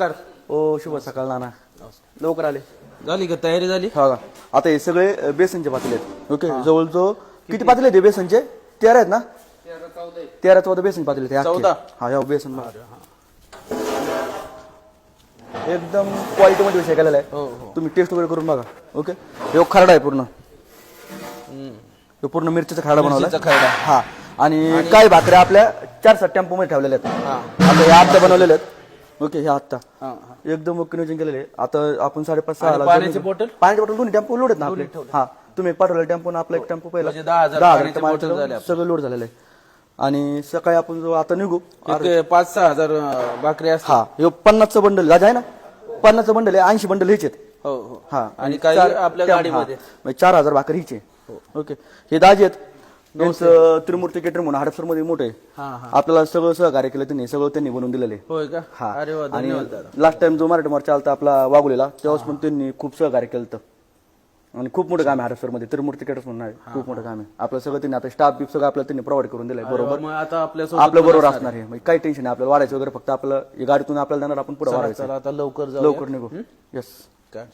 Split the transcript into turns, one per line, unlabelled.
नमस्कार.
ओ शुभ सकाळ नाना. लवकर आले.
झाली का तयारी झाली?
हा का आता हे सगळे बेसनचे पातेले आहेत. ओके जवळजवळ किती पातेले आहेत हे बेसनचे? 13 आहेत ना? 13-14 बेसन पातेले आहेत हे अख्खे.
14?
हा या बेसन बघा. एकदम क्वालिटी मध्ये विषय केलेला
हो
आहे.
हो.
तुम्ही टेस्ट वगैरे करून बघा. ओके हे खरडा आहे पूर्ण. पूर्ण मिरचीचा खरडा बनवला.
मिरचीचा खरडा.
हा आणि काही भाकऱ्या आपल्या 4-7 टेम्पो मध्ये ठेवलेल्या आहेत. आता हे आत्ता बनवलेले आहेत. ओके हे आत्ता एकदम ओके नियोजन केलेले. आता आपण 5:30-6
पाण्याची बॉटल?
पाण्याची बॉटल दोन्ही टेम्पो लोड आहेत ना आपले. हा तुम्ही एक पाठवलेला टेम्पो ना आपला एक टेम्पो पहिला
म्हणजे 10,000
10,000
पाण्याची बॉटल झाल्या.
सगळं लोड झालेलं आहे. आणि सकाळी आपण जो आता निघू
5-6 हजार भाकरी असतात.
हा हे 50चं बंडल गाज आहे ना. 50चं बंडल आहे. 80 बंडल ह्याचे आहेत.
हो हो.
हा
आणि काही आपल्या गाडीमध्ये
4,000 भाकर हिचे. ओके हे दाजी आहेत. त्यांचं त्रिमूर्ती केटर म्हणून हडपसर मध्ये मोठे
हा हा.
आपल्याला सगळं सहकार्य केलं त्यांनी. सगळं त्यांनी बनवून दिलेले.
होय का?
हा
अरे वा,
आणि
धन्यवाद दादा.
लास्ट टाइम जो मराठी मोर्चा आलता आपला वागुलेला तेव्हाच पण त्यांनी खूप सहकार्य केलं होतं. आणि खूप मोठं काम आहे हडपसर मध्ये. त्रिमूर्ती केटर्स म्हणून आहे. खूप मोठं काम आहे आपलं. सगळं त्यांनी आता स्टाफ बिफ सगळं आपल्याला त्यांनी प्रोव्हाइड करून दिलंय. बरोबर
मग आता आपल्या
आपल्या बरोबर असणार आहे. म्हणजे काही टेन्शन नाही आपल्याला. वाढायचं वगैरे फक्त आपलं गाडीतून आपल्याला देणार. आपण पुढे वाढायचं.
आता लवकर जाऊ.
लवकर निघू. येस
काय